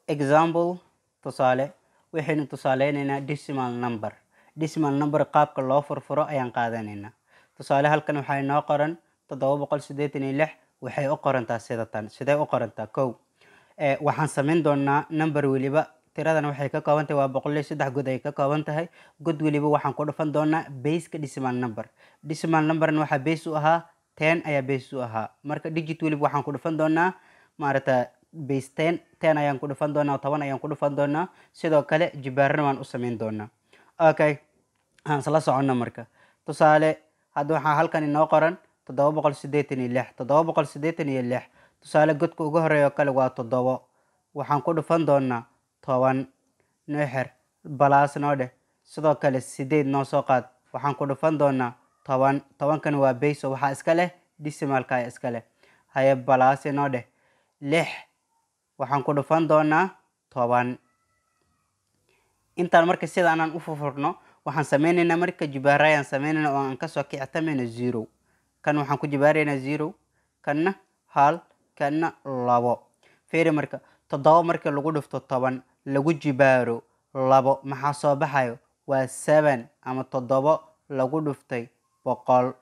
example tusaale waxaynu tusaaleynaynaa decimal number qaabka loo furfuro ayaan qaadanaynaa. tusaale halkan waxaa inoo qoran 786 waxay u qorantaa sidatan. sidee u qorantaa? kow waxaan samayn doonaa number waliba tiradan waxay ka kooban tahay waa 103 god ay ka kooban tahay. god waliba waxaan ku dhufan doonaa base-ka decimal number waxa base u ahaa 10 ayaa base u ahaa. marka digit waliba waxaan ku dhufan doonaa maarata base 10 ayaan ku dhufan doonaa 10 ayaan ku dhufan doonaa. sidoo kale jibaarna waan u samayn doonaa. okay aan isla socono marka. tusaale hadda waxaa halkan inoo qoran 786 tusaale godka ugu horeeyo kale waa 7 waxaan ku dhufan doonaa 10 nuuxer balaas noo dheh. sidoo kale 8 noo soo qaad waxaan ku dhufan doonaa 10 kan waa base waxaa iska leh decimalka iska leh. haye balaas noo dheh 6 waxaan ku dhufan doonaa 10. intaan marka sida aan u furfurno waxaan sameynaynaa marka jibaarayaan sameynaynaa oo aan ka soo kicitamayna 0 kan waxaan ku jibaaraynaa 0 kanna 1 kanna 2. fiiri marka 7 marka lagu dhufto 10 lagu jibaaro 2 maxaa soo baxayo waa 7 ama 7 lagu dhuftay 100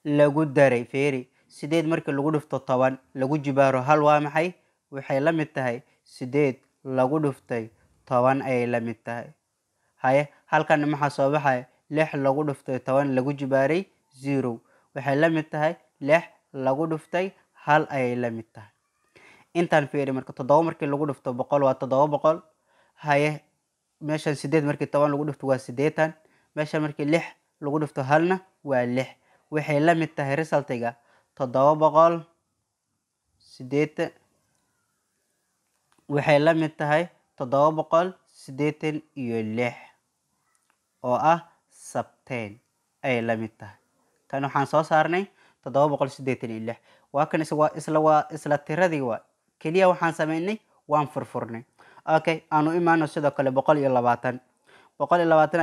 lagu daray. fiiri 8 marka lagu dhufto 10 lagu jibaaro 1 waa maxay? waxay la mid tahay 8 lagu dhuftay 10 ayay la mid tahay. haye halkan maxaa soo baxay 6 lagu dhuftay 10 lagu jibaaray 0 waxay la mid tahay 6 lagu dhuftay 1 ayay la mid tahay. intaan fiiri marka 7 markii lagu dhufto 100 waa 700. haye meeshan 8 markii 10 lagu dhufto waa 80. meeshan markii 6 lagu dhufto 1 na waa 6 waxay la mid tahay resultiga 700 waxay la mid tahay 786 oo ah sabteen ay la mid tahay. kan waxaan soo saarnay 786 waa kan isla tiradii waa kaliya waxaan sameynay waan furfurnay. okay aanu imaano sidoo kale 120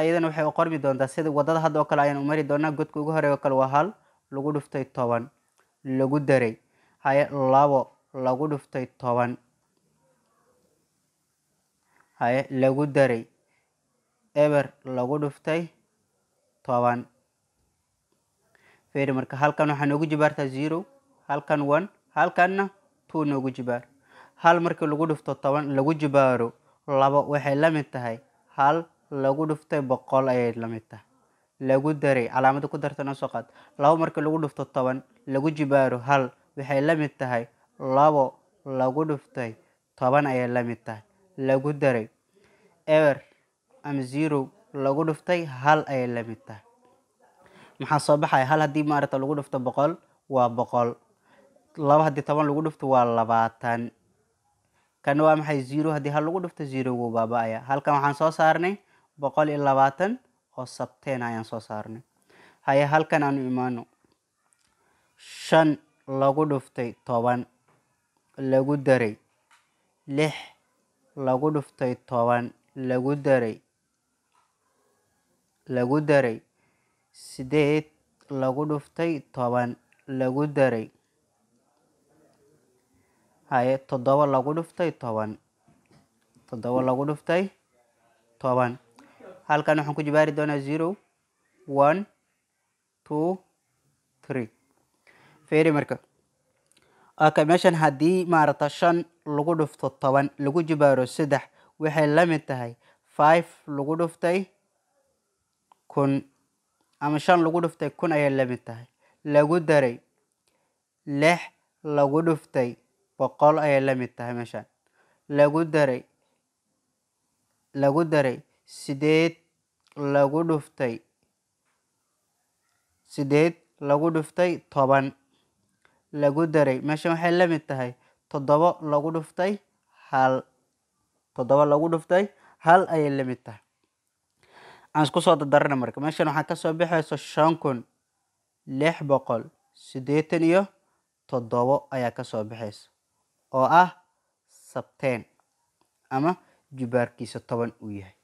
ayadana waxay u qormi doontaa sida wadada hadda oo kale ayaan u mari doonaa. godka ugu horeeyo kale waa 1 lagu dhuftay 10 lagu daray. haye 2 lagu dhuftay 10 haye lagu daray eber lagu dhuftay 10. fiiri marka halkan waxaa noogu jibaartaa 0 halkan 1 halkanna 2 noogu jibaar. 1 markii lagu dhufto 10 lagu jibaaro 2 waxay la mid tahay 1 lagu dhuftay 100 ayay la mid tahay. lagu daray calaamada ku darta noo soo qaad. 2 markii lagu dhufto 10 lagu jibaaro 1 waxay la mid tahay 2 lagu dhuftay 10 ayay la mid tahay. lagu daray eber ama 0 lagu dhuftay 1 ayay la mid tahay. maxaa soo baxaya 1 haddii maarata lagu dhufto 100 waa 100. 2 haddii 10 lagu dhufto waa 20. kan waa maxay 0 haddii 1 lagu dhufto 0 wuu baaba'aya. halkan waxaan soo saarnay 120 oo sabteen ayaan soo saarnay. haye halkan aanu imaano 5 lagu dhuftay 10 lagu daray 6 lagu dhuftay 10 lagu daray 8 lagu dhuftay 10 lagu daray. haye 7 lagu dhuftay 10 lagu dhuftay 10. halkan waxaan ku jibaari doonaa 0 1 2 3. fiiri marka okay meeshan haddii maarata 5 lagu dhufto 10 lagu jibaaro 3 waxay la mid tahay 5 lagu dhuftay 1000 ama 5 lagu dhuftay 1000 ayay la mid tahay. lagu daray 6 lagu dhuftay 100 ayay la mid tahay. meeshan lagu daray 8 lagu dhuftay 10 lagu daray meeshan waxay la mid tahay 7 lagu dhuftay 1 ayay la mid tahay. aan isku soo dardarna marka meeshan waxaa ka soo baxayso 5687 ayaa ka soo baxayso oo ah sabteen ama jibaarkiisa 10 uu yahay.